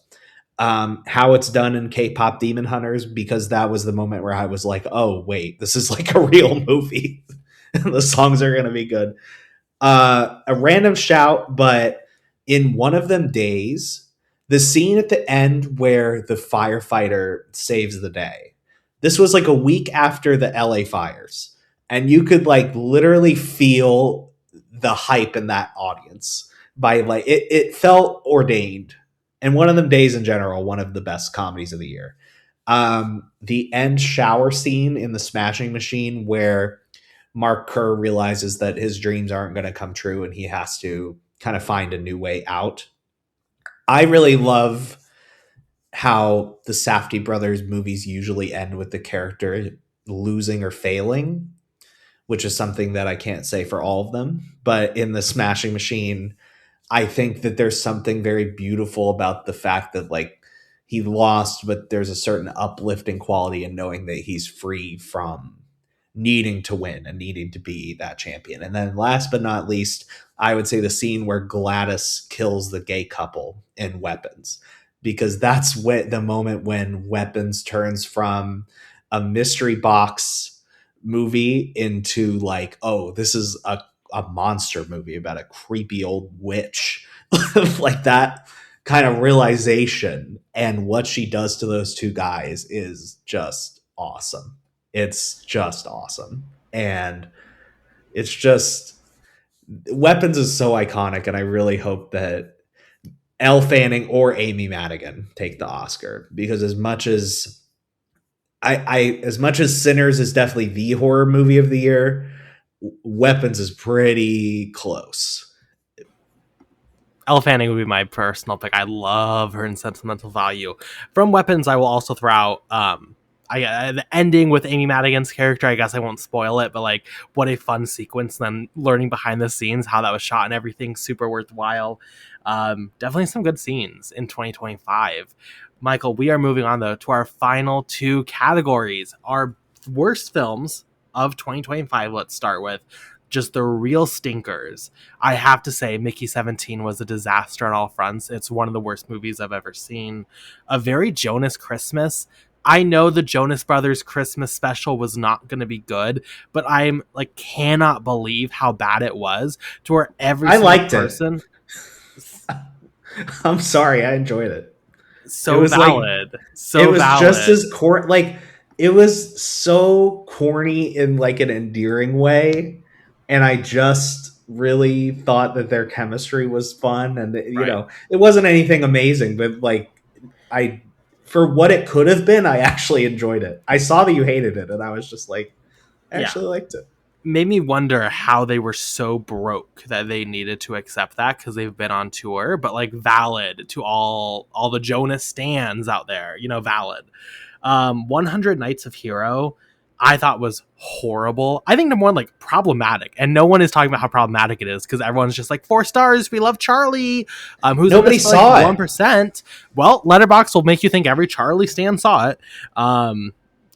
How it's done in K-pop Demon Hunters, because that was the moment where I was like, oh wait, this is like a real movie. The songs are going to be good. A random shout, but in One of Them Days, the scene at the end where the firefighter saves the day. This was like a week after the LA fires, and you could like literally feel the hype in that audience by like it felt ordained. And One of Them Days in general, one of the best comedies of the year. The end shower scene in The Smashing Machine, where Mark Kerr realizes that his dreams aren't going to come true and he has to kind of find a new way out. I really love how the Safdie brothers movies usually end with the character losing or failing, which is something that I can't say for all of them. But in The Smashing Machine, I think that there's something very beautiful about the fact that like he lost, but there's a certain uplifting quality in knowing that he's free from needing to win and needing to be that champion. And then last but not least, I would say the scene where Gladys kills the gay couple in Weapons, because that's what the moment when Weapons turns from a mystery box movie into like, oh, this is a monster movie about a creepy old witch. Like that kind of realization and what she does to those two guys is just awesome. It's just awesome. And it's just Weapons is so iconic, and I really hope that Elle Fanning or Amy Madigan take the Oscar, because as much as as much as Sinners is definitely the horror movie of the year, Weapons is pretty close. Elle Fanning would be my personal pick. I love her in sentimental value. From Weapons, I will also throw out the ending with Amy Madigan's character. I guess I won't spoil it, but like what a fun sequence. And then learning behind the scenes how that was shot and everything, super worthwhile. Definitely some good scenes in 2025. Michael, we are moving on though to our final two categories. Our worst films of 2025. Let's start with just the real stinkers. I have to say, Mickey 17 was a disaster on all fronts. It's one of the worst movies I've ever seen. A very Jonas Christmas. I know the Jonas Brothers Christmas special was not going to be good, but I'm like cannot believe how bad it was, to where every single person. I'm sorry, I enjoyed it. So it was valid. Like, so it was valid. Just as like it was so corny in like an endearing way, and I just really thought that their chemistry was fun, and you know, it wasn't anything amazing, but like for what it could have been, I actually enjoyed it. I saw that you hated it, and I was just like, I actually liked it. Made me wonder how they were so broke that they needed to accept that, because they've been on tour, but like valid to all the Jonas stans out there, you know, valid. 100 Nights of Hero, I thought was horrible. I think number one, like problematic, and no one is talking about how problematic it is, because everyone's just like 4 stars. We love Charlie. Who's nobody saw like 1%. Well, Letterboxd will make you think every Charlie stan saw it.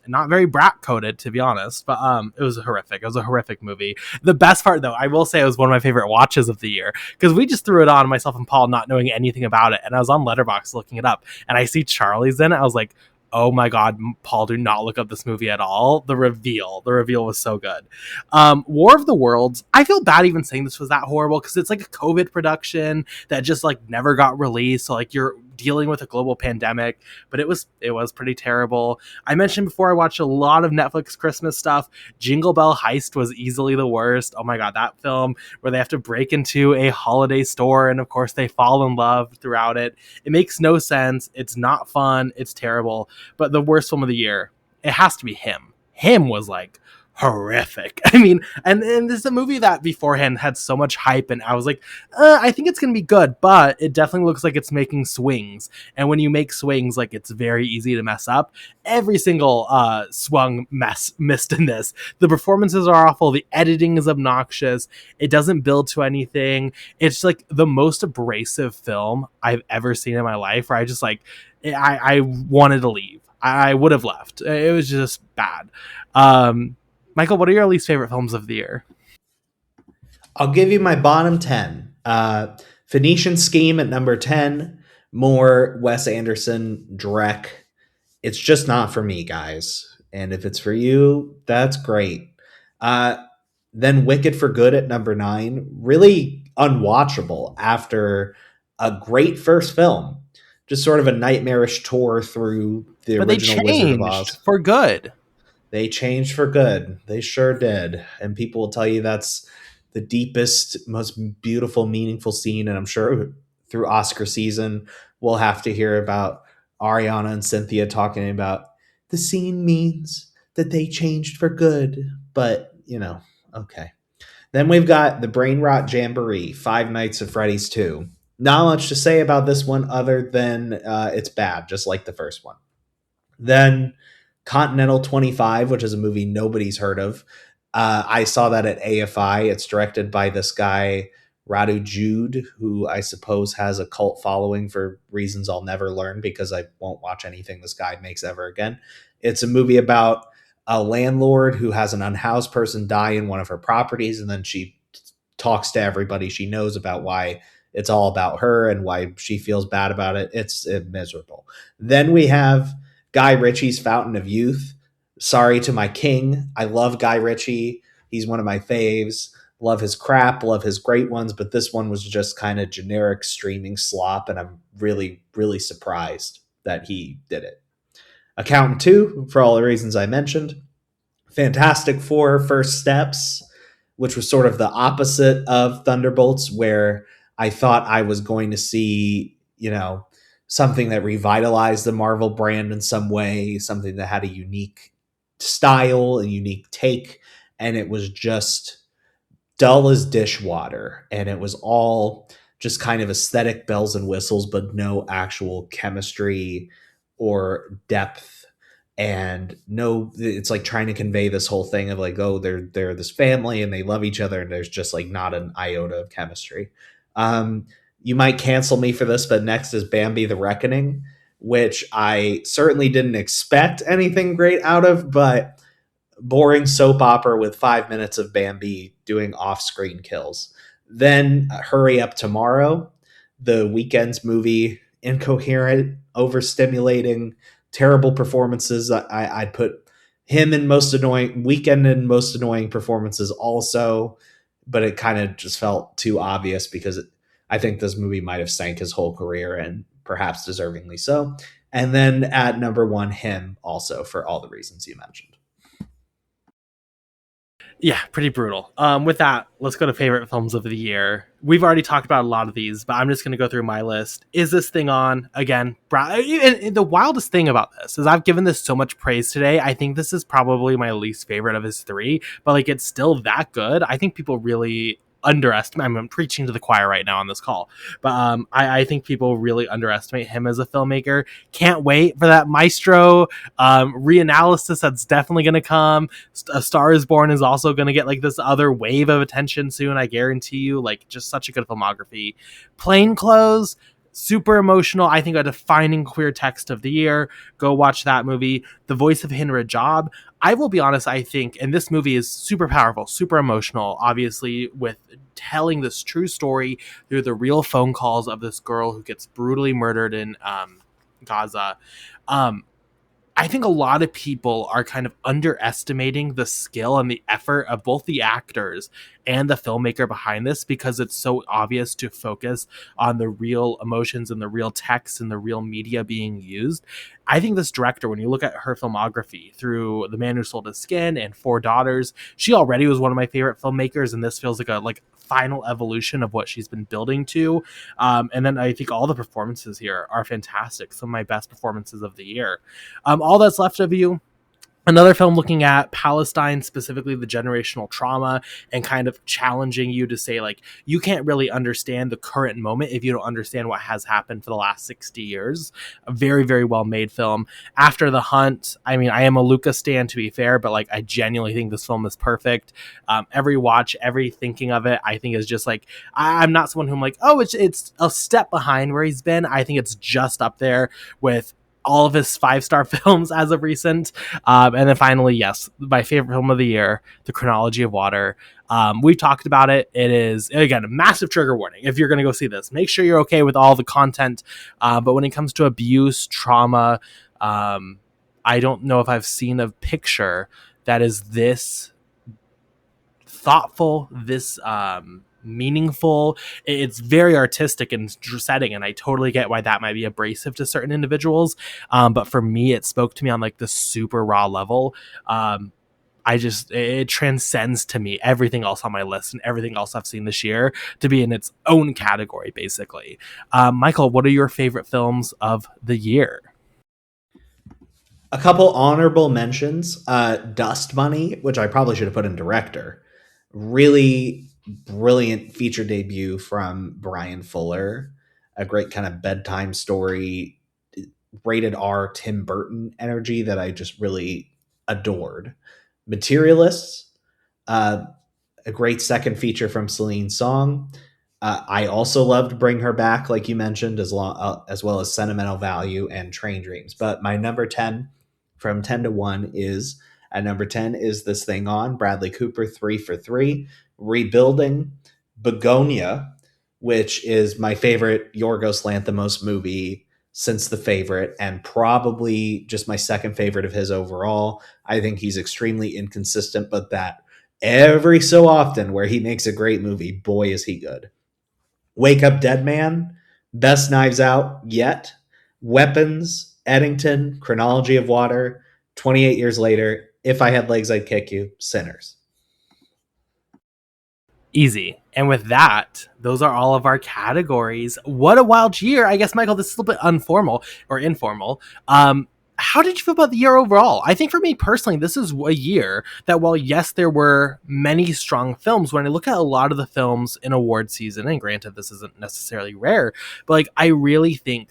Not very brat coded, to be honest, but it was horrific. It was a horrific movie. The best part, though, I will say, it was one of my favorite watches of the year, because we just threw it on, myself and Paul, not knowing anything about it, and I was on Letterboxd looking it up, and I see Charlie's in it. I was like, oh my god, Paul, do not look up this movie at all. The reveal was so good. War of the Worlds, I feel bad even saying this was that horrible, because it's like a COVID production that just like never got released, so like you're dealing with a global pandemic, but it was pretty terrible. I mentioned before I watched a lot of Netflix Christmas stuff. Jingle Bell Heist was easily the worst. Oh my god, that film where they have to break into a holiday store and of course they fall in love throughout it. It makes no sense. It's not fun. It's terrible. But the worst film of the year, it has to be Him. Him was like horrific. I mean, and this is a movie that beforehand had so much hype, and I was like, I think it's gonna be good, but it definitely looks like it's making swings. And when you make swings, like it's very easy to mess up. Every single swung missed in this. The performances are awful. The editing is obnoxious. It doesn't build to anything. It's like the most abrasive film I've ever seen in my life. Where I just like, I wanted to leave. I would have left. It was just bad. Michael, what are your least favorite films of the year? I'll give you my bottom 10. Phoenician Scheme at number 10. More Wes Anderson, Drek. It's just not for me, guys. And if it's for you, that's great. Uh, then Wicked for Good at number 9. Really unwatchable after a great first film. Just sort of a nightmarish tour through the But they original Wizard of changed Oz. for good. They changed for good. They sure did. And people will tell you that's the deepest, most beautiful, meaningful scene. And I'm sure through Oscar season, we'll have to hear about Ariana and Cynthia talking about the scene means that they changed for good. But, okay. Then we've got the Brain Rot Jamboree, Five Nights at Freddy's 2. Not much to say about this one other than it's bad, just like the first one. Then Continental 25, which is a movie nobody's heard of. I saw that at AFI. It's directed by this guy, Radu Jude, who I suppose has a cult following for reasons I'll never learn because I won't watch anything this guy makes ever again. It's a movie about a landlord who has an unhoused person die in one of her properties, and then she talks to everybody she knows about why it's all about her and why she feels bad about it. It's miserable. Then we have Guy Ritchie's Fountain of Youth. Sorry to my king. I love Guy Ritchie. He's one of my faves. Love his crap, love his great ones, but this one was just kind of generic streaming slop, and I'm really, really surprised that he did it. Accountant 2, for all the reasons I mentioned. Fantastic Four First Steps, which was sort of the opposite of Thunderbolts, where I thought I was going to see, something that revitalized the Marvel brand in some way, something that had a unique style, a unique take, and it was just dull as dishwater, and it was all just kind of aesthetic bells and whistles, but no actual chemistry or depth. And no, it's like trying to convey this whole thing of like, oh, they're this family and they love each other, and there's just like not an iota of chemistry. You might cancel me for this, but next is Bambi the Reckoning, which I certainly didn't expect anything great out of, but boring soap opera with 5 minutes of Bambi doing off-screen kills. Then Hurry Up Tomorrow, the Weeknd's movie, incoherent, overstimulating, terrible performances. I'd put him in most annoying, Weeknd in most annoying performances also, but it kind of just felt too obvious because I think this movie might have sank his whole career, and perhaps deservingly so. And then at number 1, Him, also for all the reasons you mentioned. Yeah, pretty brutal. With that, let's go to favorite films of the year. We've already talked about a lot of these, but I'm just going to go through my list. Is this thing on? Again, and the wildest thing about this is I've given this so much praise today. I think this is probably my least favorite of his 3, but like it's still that good. I think people really underestimate. I'm preaching to the choir right now on this call, but I think people really underestimate him as a filmmaker. Can't wait for that Maestro reanalysis that's definitely going to come. A Star is Born is also going to get like this other wave of attention soon, I guarantee you. Like just such a good filmography. Plain Clothes, super emotional. I think a defining queer text of the year. Go watch that movie. The Voice of Hinra Job. I will be honest, I think, and this movie is super powerful, super emotional, obviously, with telling this true story through the real phone calls of this girl who gets brutally murdered in Gaza. I I think a lot of people are kind of underestimating the skill and the effort of both the actors and the filmmaker behind this because it's so obvious to focus on the real emotions and the real text and the real media being used. I think this director, when you look at her filmography through The Man Who Sold His Skin and Four Daughters, she already was one of my favorite filmmakers, and this feels like a final evolution of what she's been building to. And then I think all the performances here are fantastic. Some of my best performances of the year. All That's Left of You, another film looking at Palestine, specifically the generational trauma, and kind of challenging you to say, like, you can't really understand the current moment if you don't understand what has happened for the last 60 years. A very, very well made film. After the Hunt, I mean, I am a Lucas stan, to be fair, but like, I genuinely think this film is perfect. Every watch, every thinking of it, I think is just like, I'm not someone who I'm like, oh, it's a step behind where he's been. I think it's just up there with all of his 5-star films as of recent. And then finally, yes, my favorite film of the year, The Chronology of Water. We've talked about it. It is, again, a massive trigger warning. If you're going to go see this, make sure you're okay with all the content. But when it comes to abuse, trauma, I don't know if I've seen a picture that is this thoughtful, this meaningful. It's very artistic and setting, and I totally get why that might be abrasive to certain individuals. But for me, it spoke to me on like the super raw level. It transcends to me everything else on my list and everything else I've seen this year to be in its own category, basically. Michael, what are your favorite films of the year? A couple honorable mentions. Dust Bunny, which I probably should have put in director. Really brilliant feature debut from Brian Fuller. A great kind of bedtime story, rated R Tim Burton energy that I just really adored. Materialists, uh, a great second feature from Celine Song. I also loved Bring Her Back, like you mentioned, as well as Sentimental Value and Train Dreams. But my number 10 from 10 to 1 is at number 10 is This Thing On, Bradley Cooper, 3 for 3, Rebuilding, Begonia, which is my favorite Yorgos Lanthimos movie since The Favorite, and probably just my second favorite of his overall. I think he's extremely inconsistent, but that every so often where he makes a great movie, boy, is he good. Wake Up Dead Man, Best Knives Out Yet, Weapons, Eddington, Chronology of Water, 28 Years Later, If I Had Legs I'd Kick You, Sinners. Easy. And with that, those are all of our categories. What a wild year. I guess, Michael, this is a little bit informal or informal. How did you feel about the year overall? I think for me personally, this is a year that, while yes, there were many strong films, when I look at a lot of the films in award season, and granted, this isn't necessarily rare, but like, I really think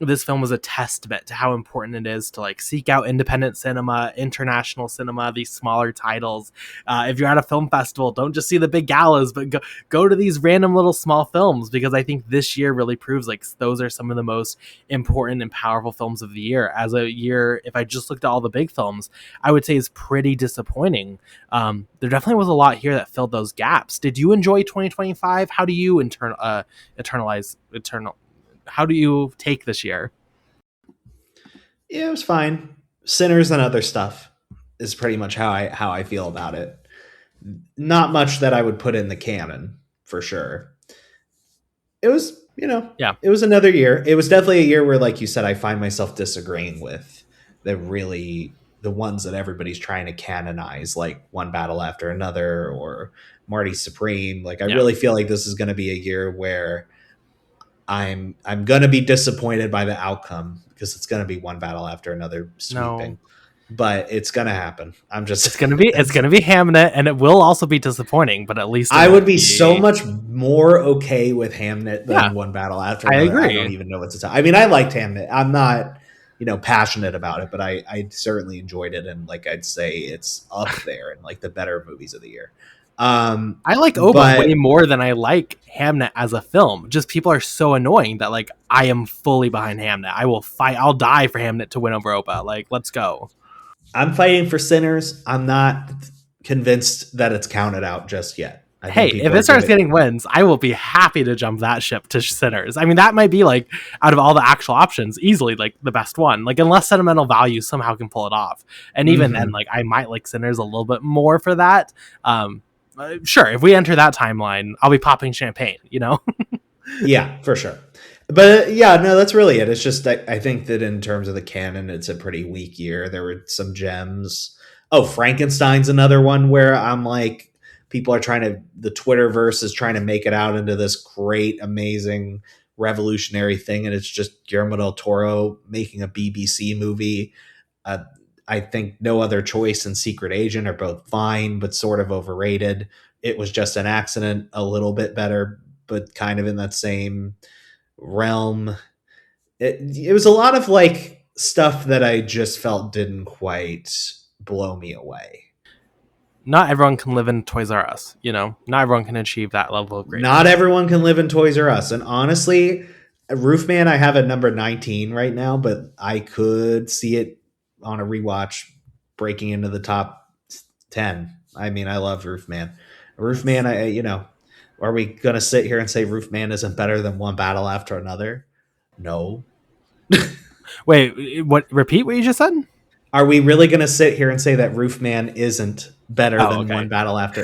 this film was a testament to how important it is to like seek out independent cinema, international cinema, these smaller titles. If you're at a film festival, don't just see the big galas, but go to these random little small films, because I think this year really proves like those are some of the most important and powerful films of the year. As a year, if I just looked at all the big films, I would say is pretty disappointing. There definitely was a lot here that filled those gaps. Did you enjoy 2025? How do you how do you take this year? Yeah, it was fine. Sinners and Other Stuff is pretty much how I feel about it. Not much that I would put in the canon for sure. It was, Yeah. it was another year. It was definitely a year where, like you said, I find myself disagreeing with the ones that everybody's trying to canonize, like One Battle After Another or Marty Supreme. Like, I Yeah. really feel like this is going to be a year where I'm going to be disappointed by the outcome, because it's going to be One Battle After Another No. sweeping. But it's going to happen. I'm just It's gonna be Hamnet, and it will also be disappointing, but at least I would be so much more okay with Hamnet Yeah, than One Battle After I Another. I don't agree. even know what to tell. I mean, I liked Hamnet. I'm not, passionate about it, but I certainly enjoyed it, and like, I'd say it's up there in like the better movies of the year. I like Oba way But more than I like Hamnet as a film. Just people are so annoying that like I am fully behind Hamnet. I will fight. I'll die for Hamnet to win over Oba. Like, let's go. I'm fighting for Sinners. I'm not convinced that it's counted out just yet. I Hey, think if people it are starts giving. getting wins, I will be happy to jump that ship to Sinners. I mean, that might be like out of all the actual options, easily like the best one. Like unless sentimental value somehow can pull it off, and even then, Mhm. like I might like Sinners a little bit more for that. Sure, if we enter that timeline, I'll be popping champagne. You know. Yeah, for sure. But yeah, no, that's really it. It's just I think that in terms of the canon, it's a pretty weak year. There were some gems. Oh, Frankenstein's another one where I'm like, people are trying to, the Twitterverse is trying to make it out into this great, amazing, revolutionary thing, and it's just Guillermo del Toro making a BBC movie. Uh, I think No Other Choice and Secret Agent are both fine, but sort of overrated. It Was Just an Accident, a little bit better, but kind of in that same realm. It was a lot of like stuff that I just felt didn't quite blow me away. Not everyone can live in Toys R Us. You know, not everyone can achieve that level of Not greatness. everyone can live in Toys R Us. And honestly, Roofman, I have at number 19 right now, but I could see it on a rewatch breaking into the top 10. I mean, I love Roofman. Roofman, are we going to sit here and say Roofman isn't better than One Battle After Another? No. Wait, what? Repeat what you just said. Are we really going to sit here and say that Roofman isn't better Oh, than One okay. Battle After?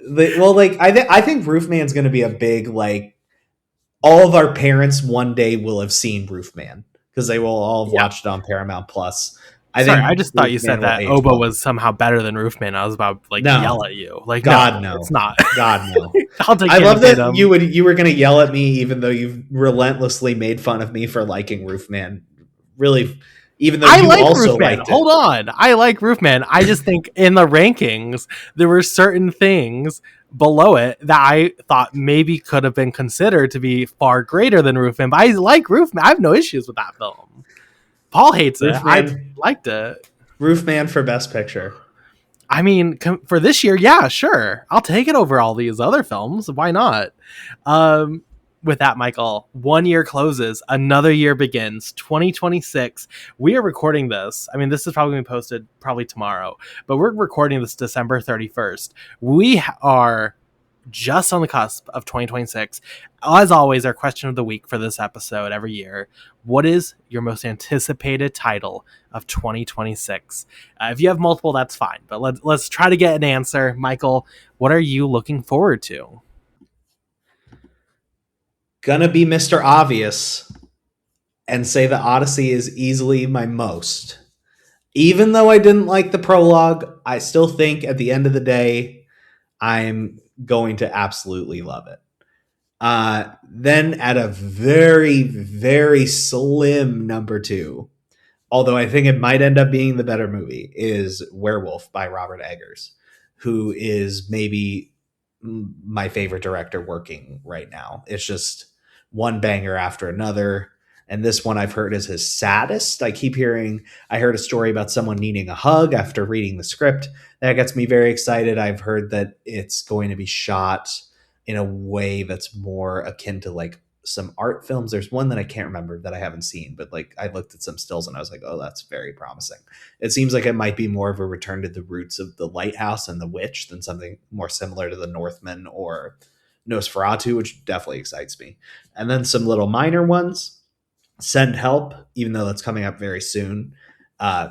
Well, like I think Roofman's going to be a big like all of our parents one day will have seen Roofman because they will all have Yeah. watched it on Paramount Plus. I Sorry, I think just thought you said Roofman will that age Oba well. was somehow better than Roofman. I was about to, like No, yell at you. Like, God no, it's no, not. God no. I'll take I Channing love that Tatum. you were going to yell at me even though you've relentlessly made fun of me for liking Roofman. Really, even though I you like also Roofman. liked it. Hold on. I like Roofman. I just think in the rankings, there were certain things below it that I thought maybe could have been considered to be far greater than Roofman. But I like Roofman. I have no issues with that film. Paul hates it. I Roofman, liked it. Roofman for Best Picture. I mean, for this year, yeah, sure. I'll take it over all these other films. Why not? Um, with that, Michael, 1 year closes, another year begins. 2026. We are recording this. I mean, this is probably going to be posted probably tomorrow, but we're recording this December 31st. We are just on the cusp of 2026. As always, our question of the week for this episode every year: what is your most anticipated title of 2026? If you have multiple, that's fine, but let's try to get an answer. Michael, what are you looking forward to? Gonna be Mr. Obvious and say the Odyssey is easily my most. Even though I didn't like the prologue, I still think at the end of the day, I'm going to absolutely love it. Then at a very, very slim number two, although I think it might end up being the better movie, is Werewolf by Robert Eggers, who is maybe my favorite director working right now. It's just one banger after another. And this one I've heard is his saddest. I heard a story about someone needing a hug after reading the script. That gets me very excited. I've heard that it's going to be shot in a way that's more akin to like some art films. There's one that I can't remember that I haven't seen, but like I looked at some stills and I was like, oh, that's very promising. It seems like it might be more of a return to the roots of The Lighthouse and The Witch than something more similar to The Northman or Nosferatu, which definitely excites me. And then some little minor ones. Send Help, even though that's coming up very soon.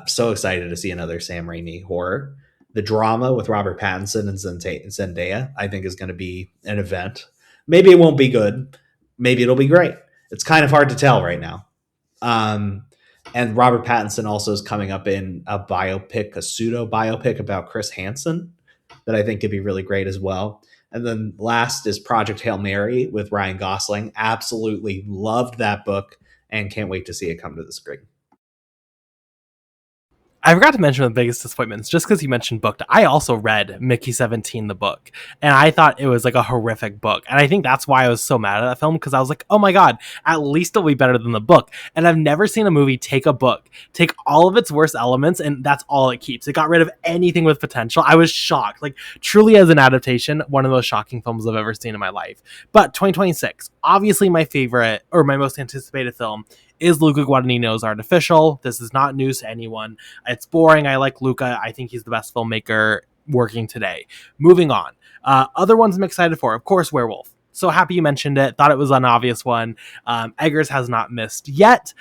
So excited to see another Sam Raimi horror. The Drama with Robert Pattinson and Zendaya, I think, is going to be an event. Maybe it won't be good. Maybe it'll be great. It's kind of hard to tell right now. Um, and Robert Pattinson also is coming up in a biopic, a pseudo biopic about Chris Hansen that I think could be really great as well. And then last is Project Hail Mary with Ryan Gosling. Absolutely loved that book and can't wait to see it come to the screen. I forgot to mention the biggest disappointments just because you mentioned booked. I also read Mickey 17, the book, and I thought it was like a horrific book. And I think that's why I was so mad at that film, because I was like, oh my God, at least it'll be better than the book. And I've never seen a movie take a book, take all of its worst elements, and that's all it keeps. It got rid of anything with potential. I was shocked. Like, truly, as an adaptation, one of the most shocking films I've ever seen in my life. But 2026, obviously my favorite or my most anticipated film is Luca Guadagnino's Artificial. This is not news to anyone. It's boring. I like Luca. I think he's the best filmmaker, working today. Moving on. Other ones I'm excited for, of course, Werewolf. So happy you mentioned it. Thought it was an obvious one. Eggers has not missed yet.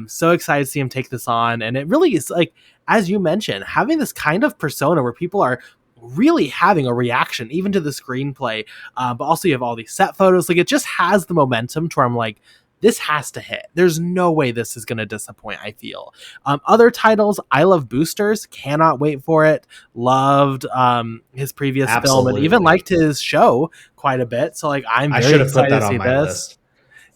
So excited to see him take this on. And it really is, like, as you mentioned, having this kind of persona where people are really having a reaction even to the screenplay. But also you have all these set photos. Like, it just has the momentum to where I'm like, this has to hit. There's no way this is going to disappoint, I feel. Other titles, I love Boosters. Cannot wait for it. Loved his previous film and even liked his show quite a bit. So, like, I'm very excited to see this. List.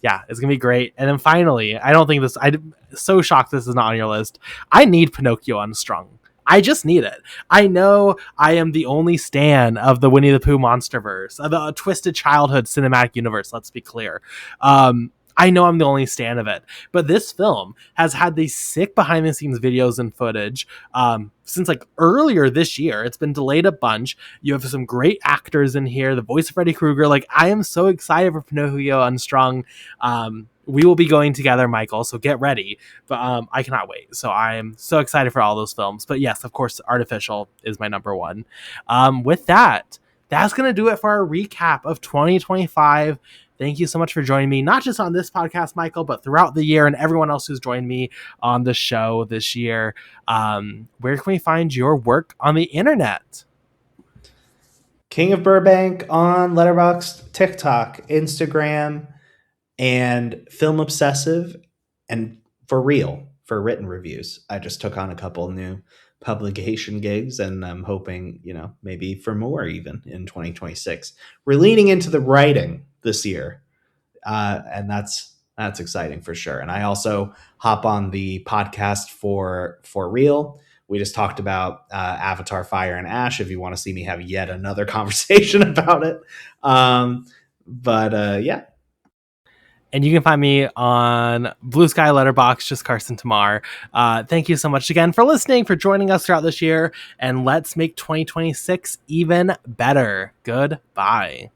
Yeah, it's going to be great. And then finally, I'm so shocked this is not on your list. I need Pinocchio Unstrung. I just need it. I know I am the only stan of the Winnie the Pooh Monsterverse, the Twisted Childhood cinematic universe, let's be clear. I know I'm the only stan of it, but this film has had these sick behind the scenes videos and footage since like earlier this year. It's been delayed a bunch. You have some great actors in here. The voice of Freddy Krueger. Like, I am so excited for Pinocchio Unstrung. We will be going together, Michael, so get ready. But I cannot wait. So I am so excited for all those films. But yes, of course, Artificial is my number one. With that, that's going to do it for our recap of 2025. Thank you so much for joining me, not just on this podcast, Michael, but throughout the year, and everyone else who's joined me on the show this year. Where can we find your work on the internet? King of Burbank on Letterboxd, TikTok, Instagram, and Film Obsessive, and For Real for written reviews. I just took on a couple new publication gigs, and I'm hoping, maybe for more even in 2026. We're leaning into the writing this year, and that's exciting for sure. And I also hop on the podcast For Real. We just talked about Avatar Fire and Ash, if you want to see me have yet another conversation about it. Yeah. And you can find me on Blue Sky Letterboxd, just Carson Timar. Thank you so much again for listening, for joining us throughout this year, and let's make 2026 even better. Goodbye.